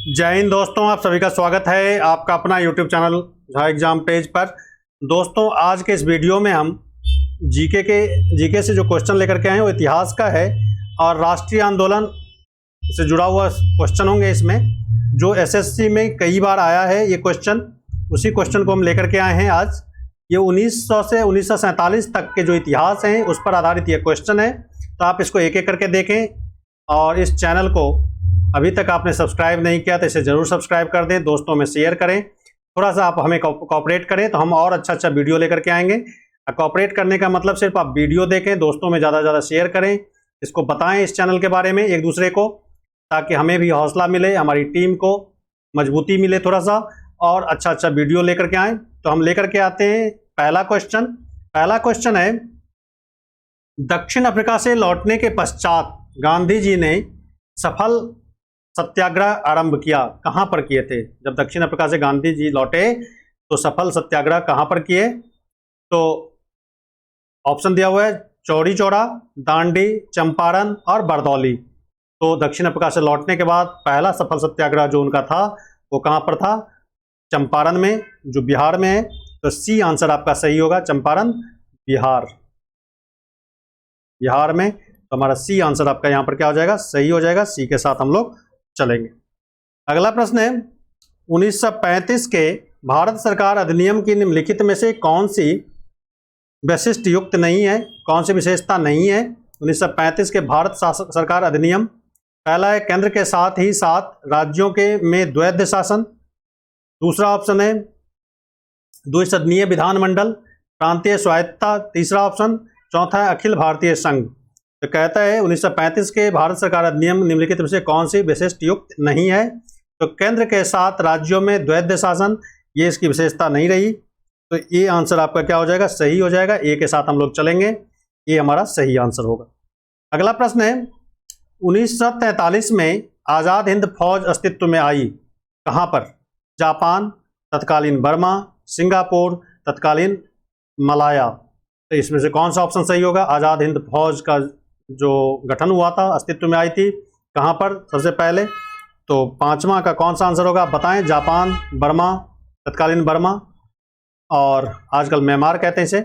जय हिंद दोस्तों, आप सभी का स्वागत है आपका अपना YouTube channel Jha exam page पर। दोस्तों, आज के इस वीडियो में हम जीके से जो क्वेश्चन लेकर के आए हैं वो इतिहास का है और राष्ट्रीय आंदोलन से जुड़ा हुआ क्वेश्चन होंगे। इसमें जो एसएससी में कई बार आया है ये क्वेश्चन, उसी क्वेश्चन को हम लेकर के आए हैं आज। ये 1900 से 1947 तक के जो इतिहास हैं उस पर आधारित ये क्वेश्चन है। तो आप इसको एक एक करके देखें और इस चैनल को अभी तक आपने सब्सक्राइब नहीं किया तो इसे ज़रूर सब्सक्राइब कर दें, दोस्तों में शेयर करें। थोड़ा सा आप हमें कोऑपरेट करें तो हम और अच्छा वीडियो लेकर के आएंगे। कोऑपरेट करने का मतलब सिर्फ आप वीडियो देखें, दोस्तों में ज़्यादा से ज़्यादा शेयर करें, इसको बताएं इस चैनल के बारे में एक दूसरे को, ताकि हमें भी हौसला मिले, हमारी टीम को मजबूती मिले थोड़ा सा और अच्छा वीडियो लेकर के आएँ। तो हम लेकर के आते हैं पहला क्वेश्चन है, दक्षिण अफ्रीका से लौटने के पश्चात गांधी जी ने सफल सत्याग्रह आरंभ किया। कहां पर किए थे? जब दक्षिण अफ्रीका से गांधी जी लौटे तो सफल सत्याग्रह कहां पर किए? तो ऑप्शन दिया हुआ है चौरी चौरा, दांडी, चंपारण और बरदौली। तो दक्षिण अफ्रीका से लौटने के बाद पहला सफल सत्याग्रह जो उनका था वो कहां पर था? चंपारण में, जो बिहार में है। तो सी आंसर आपका सही होगा, चंपारण बिहार में। तो हमारा सी आंसर आपका यहां पर क्या हो जाएगा? सही हो जाएगा। सी के साथ हम लोग चलेंगे। अगला प्रश्न है, 1935 के भारत सरकार अधिनियम की निम्नलिखित में से कौन सी वैशिष्ट युक्त नहीं है, कौन सी विशेषता नहीं है 1935 के भारत सरकार अधिनियम? पहला है केंद्र के साथ ही साथ राज्यों के में द्वैध शासन। दूसरा ऑप्शन है द्विसदनीय विधानमंडल, प्रांतीय स्वायत्तता। तीसरा ऑप्शन, चौथा है अखिल भारतीय संघ। तो कहता है 1935 के भारत सरकार अधिनियम निम्नलिखित में से कौन सी विशिष्ट युक्त नहीं है? तो केंद्र के साथ राज्यों में द्वैध शासन, ये इसकी विशेषता नहीं रही। तो ये आंसर आपका क्या हो जाएगा? सही हो जाएगा। ए के साथ हम लोग चलेंगे, ये हमारा सही आंसर होगा। अगला प्रश्न है, 1943 में आज़ाद हिंद फौज अस्तित्व में आई। कहाँ पर? जापान, तत्कालीन बर्मा, सिंगापुर, तत्कालीन मलाया। तो इसमें से कौन सा ऑप्शन सही होगा? आज़ाद हिंद फौज का जो गठन हुआ था, अस्तित्व में आई थी, कहां पर सबसे पहले? तो पांचवा का कौन सा आंसर होगा आप बताएं? जापान, बर्मा, तत्कालीन बर्मा और आजकल म्यांमार कहते हैं इसे,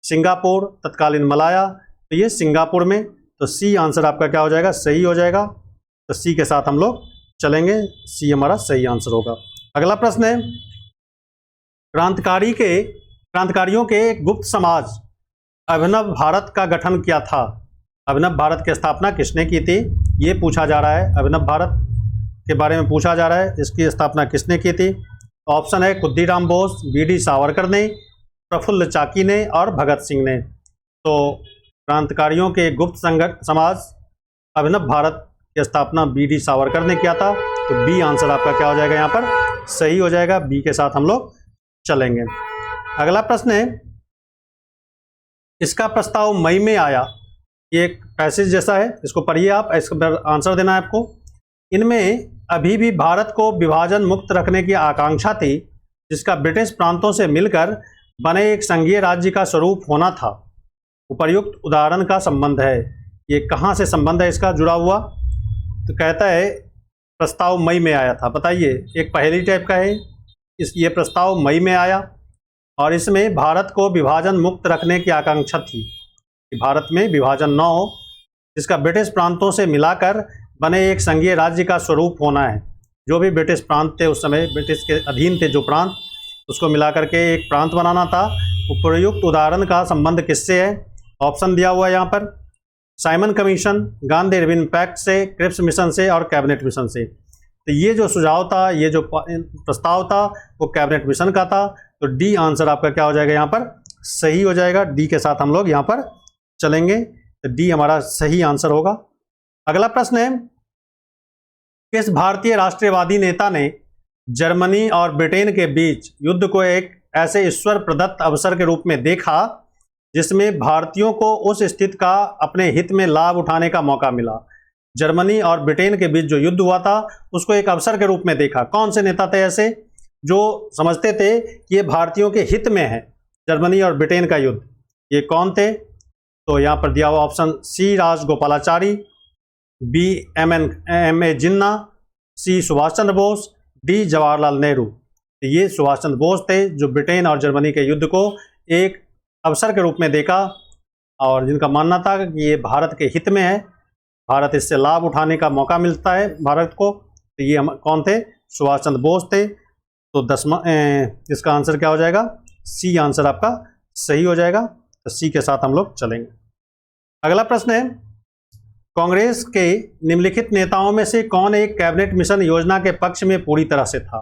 सिंगापुर, तत्कालीन मलाया। तो ये सिंगापुर में। तो सी आंसर आपका क्या हो जाएगा? सही हो जाएगा। तो सी के साथ हम लोग चलेंगे, सी हमारा सही आंसर होगा। अगला प्रश्न है, क्रांतिकारियों के गुप्त समाज अभिनव भारत का गठन किया था। अभिनव भारत की स्थापना किसने की थी? ये पूछा जा रहा है, अभिनव भारत के बारे में पूछा जा रहा है, इसकी स्थापना किसने की थी? ऑप्शन है खुद्दीराम बोस, बीडी सावरकर ने, प्रफुल्ल चाकी ने और भगत सिंह ने। तो क्रांतिकारियों के गुप्त समाज अभिनव भारत की स्थापना बीडी सावरकर ने किया था। तो बी आंसर आपका क्या हो जाएगा? यहाँ पर सही हो जाएगा। बी के साथ हम लोग चलेंगे। अगला प्रश्न है, इसका प्रस्ताव मई में आया। ये एक पैसेज जैसा है, इसको पढ़िए आप, इसका आंसर देना है आपको। इनमें अभी भी भारत को विभाजन मुक्त रखने की आकांक्षा थी, जिसका ब्रिटिश प्रांतों से मिलकर बने एक संघीय राज्य का स्वरूप होना था। उपर्युक्त उदाहरण का संबंध है। ये कहाँ से संबंध है इसका जुड़ा हुआ? तो कहता है प्रस्ताव मई में आया था। बताइए, एक पहेली टाइप का है। ये प्रस्ताव मई में आया और इसमें भारत को विभाजन मुक्त रखने की आकांक्षा थी कि भारत में विभाजन न हो, जिसका ब्रिटिश प्रांतों से मिलाकर बने एक संघीय राज्य का स्वरूप होना है। जो भी ब्रिटिश प्रांत थे उस समय, ब्रिटिश के अधीन थे जो प्रांत, उसको मिलाकर के एक प्रांत बनाना था। उपयुक्त उदाहरण का संबंध किससे है? ऑप्शन दिया हुआ है यहाँ पर, Simon commission, Gandhi Irwin pact से, क्रिप्स मिशन से और कैबिनेट मिशन से। तो ये जो सुझाव था, ये जो प्रस्ताव था वो कैबिनेट मिशन का था। तो डी आंसर आपका क्या हो जाएगा? यहाँ पर सही हो जाएगा। डी के साथ हम लोग यहाँ पर चलेंगे। तो डी हमारा सही आंसर होगा। अगला प्रश्न है, किस भारतीय राष्ट्रवादी नेता ने जर्मनी और ब्रिटेन के बीच युद्ध को एक ऐसे ईश्वर प्रदत्त अवसर के रूप में देखा जिसमें भारतीयों को उस स्थिति का अपने हित में लाभ उठाने का मौका मिला? जर्मनी और ब्रिटेन के बीच जो युद्ध हुआ था उसको एक अवसर के रूप में देखा। कौन से नेता थे ऐसे जो समझते थे कि ये भारतीयों के हित में है, जर्मनी और ब्रिटेन का युद्ध? ये कौन थे? तो यहाँ पर दिया हुआ option C Rajagopalachari, B M A Jinnah, C Subhash Chandra Bose, D Jawaharlal Nehru. तो ये सुभाष चंद्र बोस थे जो ब्रिटेन और जर्मनी के युद्ध को एक अवसर के रूप में देखा और जिनका मानना था कि ये भारत के हित में है, भारत इससे लाभ उठाने का मौका मिलता है भारत को। तो ये हम कौन थे? सुभाष चंद्र बोस थे। तो इसका आंसर क्या हो जाएगा? सी आंसर आपका सही हो जाएगा। तो सी के साथ हम लोग चलेंगे। अगला प्रश्न है, कांग्रेस के निम्नलिखित नेताओं में से कौन एक कैबिनेट मिशन योजना के पक्ष में पूरी तरह से था?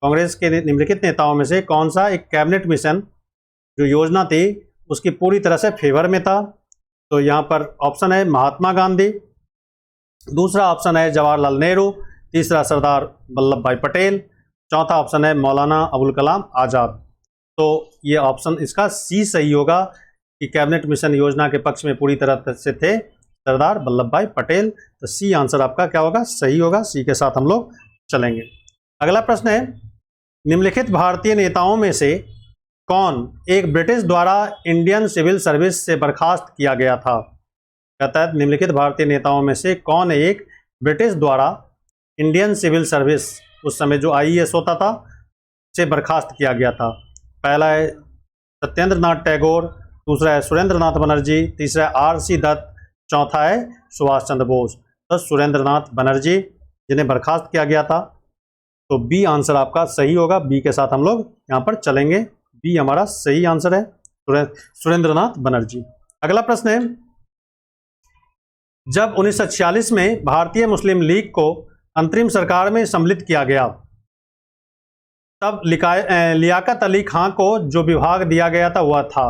कांग्रेस के निम्नलिखित नेताओं में से कौन सा एक कैबिनेट मिशन जो योजना थी उसकी पूरी तरह से फेवर में था? तो यहाँ पर ऑप्शन है महात्मा गांधी, दूसरा ऑप्शन है जवाहरलाल नेहरू, तीसरा सरदार वल्लभ भाई पटेल, चौथा ऑप्शन है मौलाना अबुल कलाम आज़ाद। तो ये ऑप्शन इसका सी सही होगा कि कैबिनेट मिशन योजना के पक्ष में पूरी तरह से थे सरदार वल्लभ भाई पटेल। तो सी आंसर आपका क्या होगा? सही होगा। सी के साथ हम लोग चलेंगे। अगला प्रश्न है, निम्नलिखित भारतीय नेताओं में से कौन एक ब्रिटिश द्वारा इंडियन सिविल सर्विस से बर्खास्त किया गया था? कहता है निम्नलिखित भारतीय नेताओं में से कौन एक ब्रिटिश द्वारा इंडियन सिविल सर्विस, उस समय जो IAS होता था, से बर्खास्त किया गया था? पहला है सत्येंद्र नाथ टैगोर, दूसरा है सुरेंद्र नाथ बनर्जी, तीसरा है RC दत्त, चौथा है सुभाष चंद्र बोस। तो सुरेंद्र नाथ बनर्जी जिन्हें बर्खास्त किया गया था। तो बी आंसर आपका सही होगा। बी के साथ हम लोग यहाँ पर चलेंगे। बी हमारा सही आंसर है, सुरेंद्र नाथ बनर्जी। अगला प्रश्न है, जब 1946 में भारतीय मुस्लिम लीग को अंतरिम सरकार में सम्मिलित किया गया, तब लियाकत अली खां को जो विभाग दिया गया था वह था?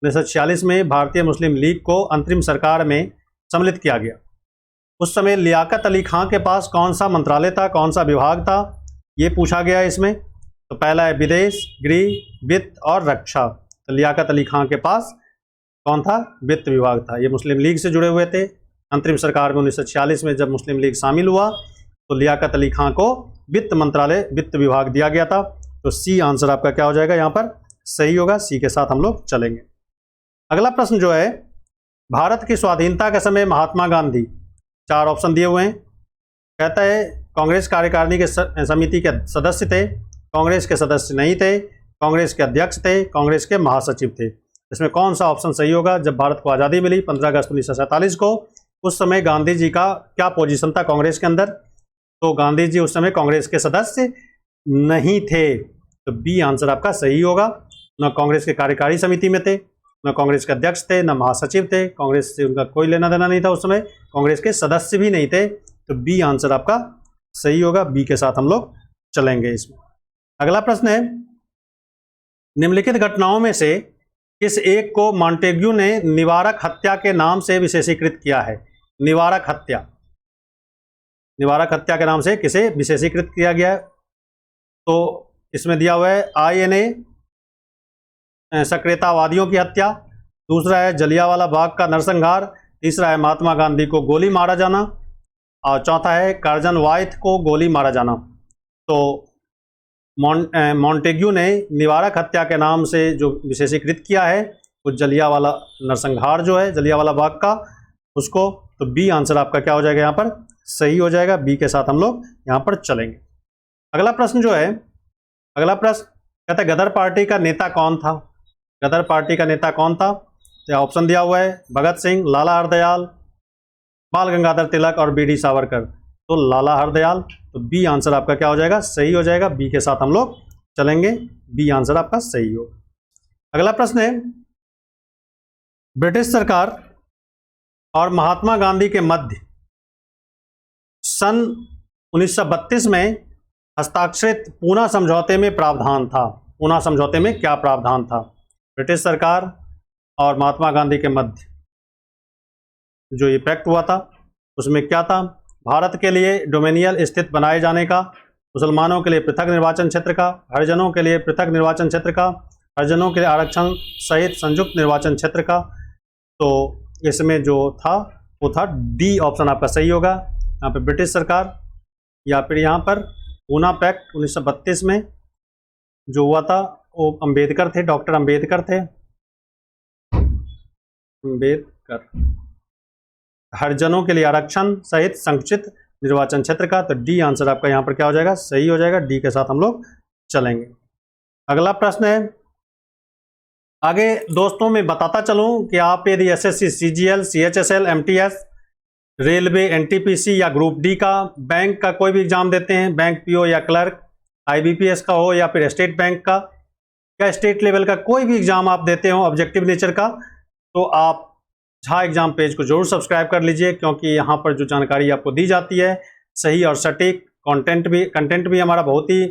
1946 में भारतीय मुस्लिम लीग को अंतरिम सरकार में सम्मिलित किया गया, उस समय लियाकत अली खां के पास कौन सा मंत्रालय था, कौन सा विभाग था, ये पूछा गया है इसमें। तो पहला है विदेश, गृह, वित्त और रक्षा। तो लियाकत अली खां के पास कौन था? वित्त विभाग था। ये मुस्लिम लीग से जुड़े हुए थे। अंतरिम सरकार में 1946 में जब मुस्लिम लीग शामिल हुआ तो लियाकत अली खां को वित्त मंत्रालय, वित्त विभाग दिया गया था। तो सी आंसर आपका क्या हो जाएगा? यहाँ पर सही होगा। सी के साथ हम लोग चलेंगे। अगला प्रश्न जो है, भारत की स्वाधीनता के समय महात्मा गांधी, चार ऑप्शन दिए हुए हैं। कहता है कांग्रेस कार्यकारिणी के समिति के सदस्य थे, कांग्रेस के सदस्य नहीं थे, कांग्रेस के अध्यक्ष थे, कांग्रेस के महासचिव थे। इसमें कौन सा ऑप्शन सही होगा? जब भारत को आज़ादी मिली 15 अगस्त 1947 को, उस समय गांधी जी का क्या पोजीशन था कांग्रेस के अंदर? तो गांधी जी उस समय कांग्रेस के सदस्य नहीं थे। तो बी आंसर आपका सही होगा। न कांग्रेस के कार्यकारी समिति में थे, न कांग्रेस के अध्यक्ष थे, न महासचिव थे, कांग्रेस से उनका कोई लेना देना नहीं था उस समय, कांग्रेस के सदस्य भी नहीं थे। तो बी आंसर आपका सही होगा। बी के साथ हम लोग चलेंगे इसमें। अगला प्रश्न है, निम्नलिखित घटनाओं में से किस एक को मॉन्टेग्यू ने निवारक हत्या के नाम से विशेषीकृत किया है? निवारक हत्या, निवारक हत्या के नाम से किसे विशेषीकृत किया गया है? तो इसमें दिया हुआ है INA सक्रियतावादियों की हत्या, दूसरा है जलियांवाला बाग का नरसंहार, तीसरा है महात्मा गांधी को गोली मारा जाना, और चौथा है कार्जन वाइथ को गोली मारा जाना। तो मॉन्टेग्यू ने निवारक हत्या के नाम से जो विशेषीकृत किया है वो जलियांवाला नरसंहार जो है जलियांवाला बाग का, उसको। तो बी आंसर आपका क्या हो जाएगा? यहाँ पर सही हो जाएगा। बी के साथ हम लोग यहाँ पर चलेंगे। अगला प्रश्न जो है, अगला प्रश्न कहता है गदर पार्टी का नेता कौन था? गदर पार्टी का नेता कौन था? तो ऑप्शन दिया हुआ है भगत सिंह, लाला हरदयाल, बाल गंगाधर तिलक और BD सावरकर। तो लाला हरदयाल। तो बी आंसर आपका क्या हो जाएगा? सही हो जाएगा। बी के साथ हम लोग चलेंगे। बी आंसर आपका सही होगा। अगला प्रश्न है, ब्रिटिश सरकार और महात्मा गांधी के मध्य सन 1932 में हस्ताक्षरित पूना समझौते में प्रावधान था। पूना समझौते में क्या प्रावधान था? ब्रिटिश सरकार और महात्मा गांधी के मध्य जो ये पैक्ट हुआ था उसमें क्या था? भारत के लिए डोमिनियल स्थित बनाए जाने का, मुसलमानों के लिए पृथक निर्वाचन क्षेत्र का, हरिजनों के लिए पृथक निर्वाचन क्षेत्र का, हरिजनों के लिए आरक्षण सहित संयुक्त निर्वाचन क्षेत्र का। तो इसमें जो था वो था डी ऑप्शन आपका सही होगा। यहाँ पे ब्रिटिश सरकार या फिर यहाँ पर पूना पैक्ट 1932 में जो हुआ था वो अंबेडकर थे, डॉक्टर अंबेडकर थे। अंबेडकर हरिजनों के लिए आरक्षण सहित संकुचित निर्वाचन क्षेत्र का। तो डी आंसर आपका यहाँ पर क्या हो जाएगा, सही हो जाएगा। डी के साथ हम लोग चलेंगे। अगला प्रश्न है, आगे दोस्तों मैं बताता चलूं कि आप यदि SSC, CGL, CHSL, MTS, railway, NTPC या ग्रुप डी का, बैंक का कोई भी एग्जाम देते हैं, बैंक पीओ या क्लर्क, आईबीपीएस का हो या फिर स्टेट बैंक का या स्टेट लेवल का कोई भी एग्जाम आप देते हो ऑब्जेक्टिव नेचर का, तो आप झा एग्जाम पेज को जरूर सब्सक्राइब कर लीजिए, क्योंकि यहाँ पर जो जानकारी आपको दी जाती है सही और सटीक, कंटेंट भी हमारा बहुत ही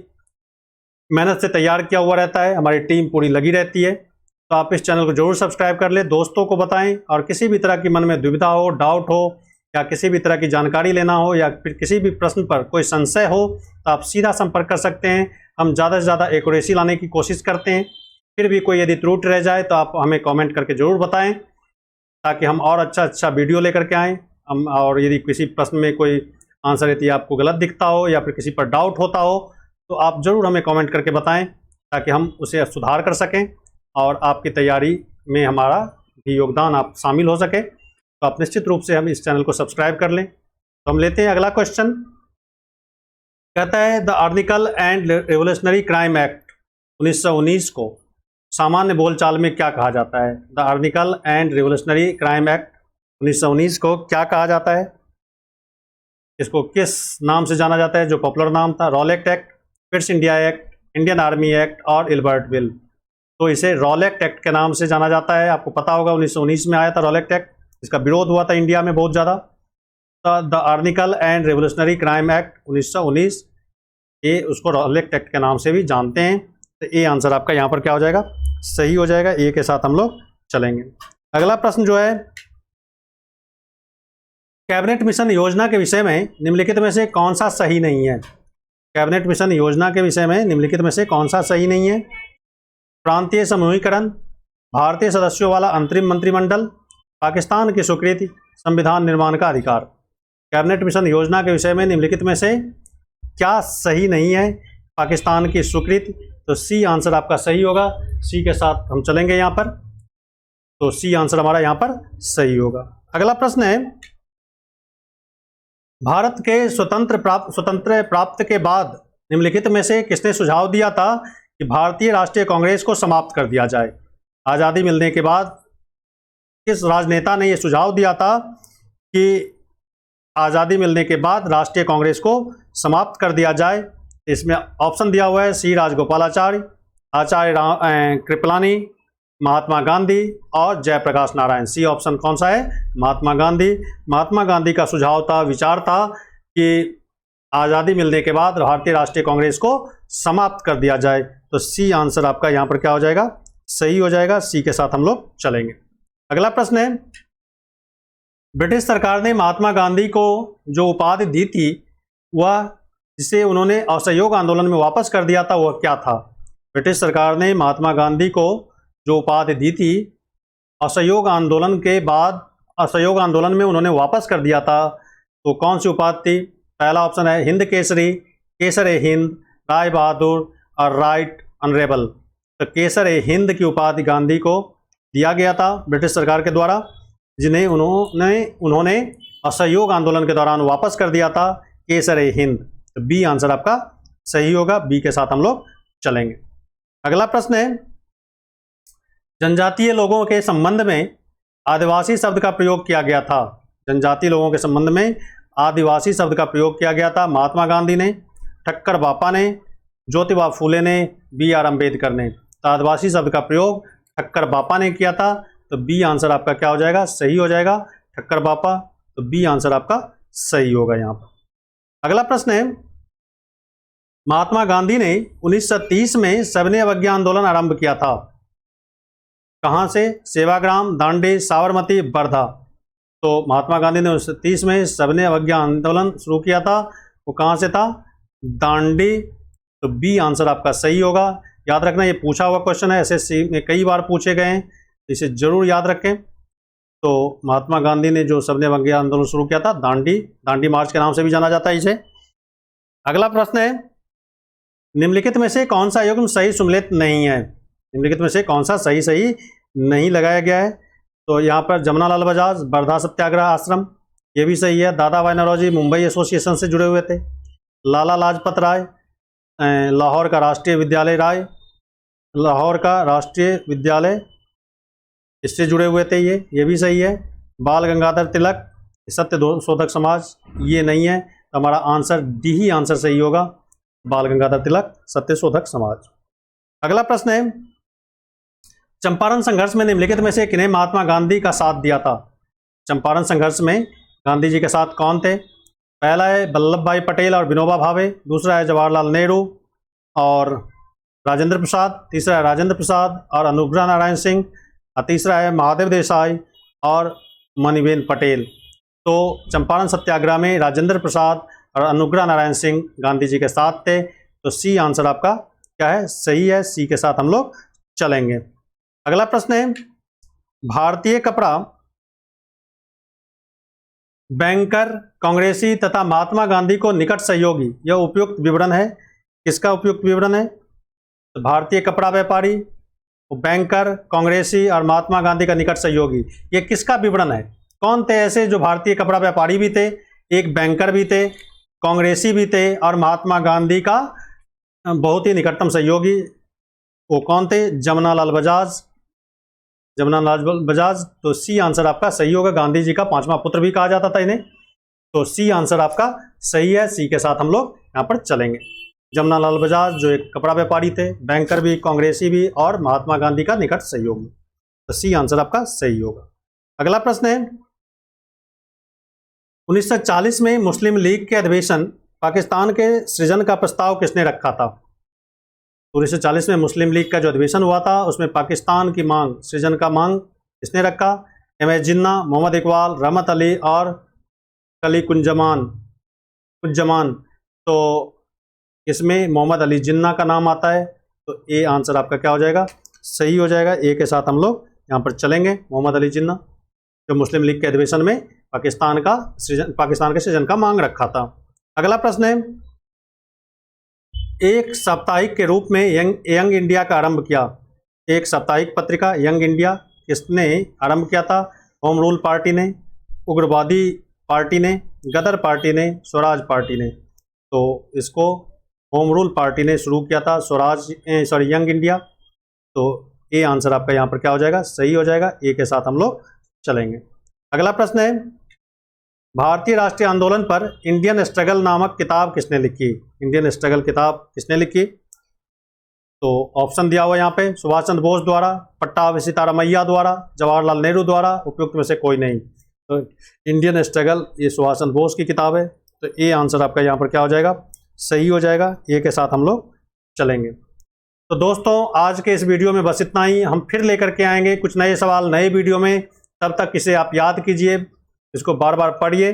मेहनत से तैयार किया हुआ रहता है, हमारी टीम पूरी लगी रहती है। तो आप इस चैनल को जरूर सब्सक्राइब कर ले, दोस्तों को बताएं, और किसी भी तरह की मन में दुविधा हो, डाउट हो या किसी भी तरह की जानकारी लेना हो या फिर किसी भी प्रश्न पर कोई संशय हो तो आप सीधा संपर्क कर सकते हैं। हम ज़्यादा से ज़्यादा एक्यूरेसी लाने की कोशिश करते हैं। फिर भी कोई यदि त्रुटि रह जाए तो आप हमें कमेंट करके ज़रूर बताएं, ताकि हम और अच्छा वीडियो लेकर के आएँ। हम और यदि किसी प्रश्न में कोई आंसर यदि आपको गलत दिखता हो या फिर किसी पर डाउट होता हो तो आप ज़रूर हमें कमेंट करके बताएं, ताकि हम उसे सुधार कर सकें और आपकी तैयारी में हमारा भी योगदान आप शामिल हो सके। तो आप निश्चित रूप से हम इस चैनल को सब्सक्राइब कर लें। तो हम लेते हैं अगला क्वेश्चन। कहता है the article and revolutionary crime act 1919 को सामान्य बोलचाल में क्या कहा जाता है? The article and revolutionary crime act 1919 को क्या कहा जाता है? इसको किस नाम से जाना जाता है? जो पॉपुलर नाम था, Rowlatt act, Pitt's India act, Indian army act और इल्बर्ट बिल। तो इसे रॉलेट एक्ट के नाम से जाना जाता है। आपको पता होगा 1919 में आया था रॉलेट एक्ट, इसका विरोध हुआ था इंडिया में बहुत ज़्यादा। तो the article and revolutionary crime act 1919, ये उसको रॉलेट एक्ट के नाम से भी जानते हैं। तो ए आंसर आपका यहाँ पर क्या हो जाएगा, सही हो जाएगा। ए के साथ हम लोग चलेंगे। अगला प्रश्न जो है, कैबिनेट मिशन योजना के विषय में निम्नलिखित में से कौन सा सही नहीं है? कैबिनेट मिशन योजना के विषय में निम्नलिखित में से कौन सा सही नहीं है? प्रांतीय समूहीकरण, भारतीय सदस्यों वाला अंतरिम मंत्रिमंडल, पाकिस्तान की स्वीकृति, संविधान निर्माण का अधिकार। कैबिनेट मिशन योजना के विषय में निम्नलिखित में से क्या सही नहीं है? पाकिस्तान की स्वीकृति। तो सी आंसर आपका सही होगा। सी के साथ हम चलेंगे यहाँ पर। तो सी आंसर हमारा यहाँ पर सही होगा। अगला प्रश्न है, भारत के स्वतंत्र प्राप्त के बाद निम्नलिखित में से किसने सुझाव दिया था कि भारतीय राष्ट्रीय कांग्रेस को समाप्त कर दिया जाए? आज़ादी मिलने के बाद किस राजनेता ने यह सुझाव दिया था कि आज़ादी मिलने के बाद राष्ट्रीय कांग्रेस को समाप्त कर दिया जाए? इसमें ऑप्शन दिया हुआ है, सी राजगोपालाचारी, आचार्य कृपलानी, महात्मा गांधी और जयप्रकाश नारायण। सी ऑप्शन कौन सा है? महात्मा गांधी। महात्मा गांधी का सुझाव था, विचार था कि आज़ादी मिलने के बाद भारतीय राष्ट्रीय कांग्रेस को समाप्त कर दिया जाए। तो सी आंसर आपका यहाँ पर क्या हो जाएगा, सही हो जाएगा। सी के साथ हम लोग चलेंगे। अगला प्रश्न है, ब्रिटिश सरकार ने महात्मा गांधी को जो उपाधि दी थी वह, जिसे उन्होंने असहयोग आंदोलन में वापस कर दिया था, वह क्या था? ब्रिटिश सरकार ने महात्मा गांधी को जो उपाधि दी थी असहयोग आंदोलन के बाद, असहयोग आंदोलन में उन्होंने वापस कर दिया था, तो कौन सी उपाधि थी? पहला ऑप्शन है हिंद केसरी, केसर ए हिंद, राय बहादुर और राइट ऑनरेबल। तो केसर ए हिंद की उपाधि गांधी को दिया गया था ब्रिटिश सरकार के द्वारा, जिन्हें उन्होंने असहयोग आंदोलन के दौरान वापस कर दिया था, केसर ए हिंद। तो बी आंसर आपका सही होगा। बी के साथ हम लोग चलेंगे। अगला प्रश्न है, जनजातीय लोगों के संबंध में आदिवासी शब्द का प्रयोग किया गया था। जनजातीय लोगों के संबंध में आदिवासी शब्द का प्रयोग किया गया था महात्मा गांधी ने, ठक्कर बापा ने, ज्योतिबा फूले ने, बी आर अम्बेडकर ने। तो आदिवासी शब्द का प्रयोग ठक्कर बापा ने किया था। तो बी आंसर आपका क्या हो जाएगा, सही हो जाएगा, ठक्कर बापा। तो बी आंसर आपका सही होगा यहाँ पर। अगला प्रश्न है, महात्मा गांधी ने 1930 में सविनय अवज्ञा आंदोलन आरंभ किया था। कहाँ से? सेवाग्राम, दांडी, साबरमती, वर्धा। तो महात्मा गांधी ने 1930 में सविनय अवज्ञा आंदोलन शुरू किया था, वो कहाँ से था? दांडी। तो बी आंसर आपका सही होगा। याद रखना, ये पूछा हुआ क्वेश्चन है, एसएससी में कई बार पूछे गए हैं, इसे जरूर याद रखें। तो महात्मा गांधी ने जो सविनय अवज्ञा आंदोलन शुरू किया था, दांडी मार्च के नाम से भी जाना जाता है इसे। अगला प्रश्न है, निम्नलिखित में से कौन सा युग्म सही सुमेलित नहीं है? निम्नलिखित में से कौन सा सही नहीं लगाया गया है? तो यहाँ पर जमनालाल बजाज, वर्धा सत्याग्रह आश्रम, ये भी सही है। दादा भाई नौरोजी मुंबई एसोसिएशन से जुड़े हुए थे। लाला लाजपत राय लाहौर का राष्ट्रीय विद्यालय इससे जुड़े हुए थे। ये भी सही है। बाल गंगाधर तिलक सत्य शोधक समाज, ये नहीं है, तो हमारा आंसर डी ही आंसर सही होगा, बाल गंगाधर तिलक सत्य शोधक समाज। अगला प्रश्न है, चंपारण संघर्ष में निम्नलिखित में से किन्हें महात्मा गांधी का साथ दिया था? चंपारण संघर्ष में गांधी जी के साथ कौन थे? पहला है वल्लभ भाई पटेल और विनोबा भावे, दूसरा है जवाहरलाल नेहरू और राजेंद्र प्रसाद, तीसरा है राजेंद्र प्रसाद और अनुग्रह नारायण सिंह, और तीसरा है महादेव देसाई और मणिबेन पटेल। तो चंपारण सत्याग्रह में राजेंद्र प्रसाद और अनुग्रह नारायण सिंह गांधी जी के साथ थे। तो सी आंसर आपका क्या है? सही है, सी के साथ हम लोग चलेंगे। अगला प्रश्न है, भारतीय कपड़ा बैंकर, कांग्रेसी तथा महात्मा गांधी को निकट सहयोगी, यह उपयुक्त विवरण है। किसका उपयुक्त विवरण है? तो भारतीय कपड़ा व्यापारी, बैंकर, कांग्रेसी और महात्मा गांधी का निकट सहयोगी, ये किसका विवरण है? कौन थे ऐसे जो भारतीय कपड़ा व्यापारी भी थे, एक बैंकर भी थे, कांग्रेसी भी थे और महात्मा गांधी का बहुत ही निकटतम सहयोगी? वो कौन थे? जमनालाल बजाज। तो सी आंसर आपका सही होगा। गांधी जी का पांचवा पुत्र भी कहा जाता था इन्हें। तो सी आंसर आपका सही है, सी के साथ हम लोग यहाँ पर चलेंगे। जमनालाल बजाज जो एक कपड़ा व्यापारी थे, बैंकर भी, कांग्रेसी भी और महात्मा गांधी का निकट सहयोगी। तो सी आंसर आपका सही होगा। अगला प्रश्न है, 1940 में मुस्लिम लीग के अधिवेशन पाकिस्तान के सृजन का प्रस्ताव किसने रखा था? 1940 में मुस्लिम लीग का जो अधिवेशन हुआ था उसमें पाकिस्तान की मांग, सृजन का मांग किसने रखा? एम.एस. जिन्ना, मोहम्मद इकबाल, रहमत अली और कुज्जमान। तो इसमें मोहम्मद अली जिन्ना का नाम आता है। तो ए आंसर आपका क्या हो जाएगा? सही हो जाएगा। ए के साथ हम लोग यहाँ पर चलेंगे। मोहम्मद अली जिन्ना जो मुस्लिम लीग के अधिवेशन में पाकिस्तान के सृजन का मांग रखा था। अगला प्रश्न है, एक साप्ताहिक के रूप में यंग इंडिया का आरंभ किया। एक साप्ताहिक पत्रिका यंग इंडिया किसने आरंभ किया था? होम रूल पार्टी ने, उग्रवादी पार्टी ने, गदर पार्टी ने, स्वराज पार्टी ने। तो इसको होम रूल पार्टी ने शुरू किया था, यंग इंडिया। तो ए आंसर आपका यहाँ पर क्या हो जाएगा? सही हो जाएगा। ए के साथ हम लोग चलेंगे। अगला प्रश्न है, भारतीय राष्ट्रीय आंदोलन पर इंडियन स्ट्रगल नामक किताब किसने लिखी? इंडियन स्ट्रगल किताब किसने लिखी? तो ऑप्शन दिया हुआ यहाँ पे, सुभाष चंद्र बोस द्वारा, पट्टाभी सीतारामैया द्वारा, जवाहरलाल नेहरू द्वारा, उपयुक्त में से कोई नहीं। तो इंडियन स्ट्रगल ये सुभाष चंद्र बोस की किताब है। तो ए आंसर आपका यहाँ पर क्या हो जाएगा? सही हो जाएगा। ए के साथ हम लोग चलेंगे। तो दोस्तों आज के इस वीडियो में बस इतना ही। हम फिर लेकर के आएंगे कुछ नए सवाल नए वीडियो में। तब तक इसे आप याद कीजिए, इसको बार बार पढ़िए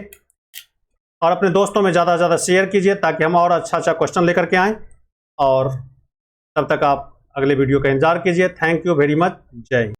और अपने दोस्तों में ज़्यादा से ज़्यादा शेयर कीजिए ताकि हम और अच्छा क्वेश्चन लेकर के आएँ। और तब तक आप अगले वीडियो का इंतजार कीजिए। Thank you very much. जय हिंद।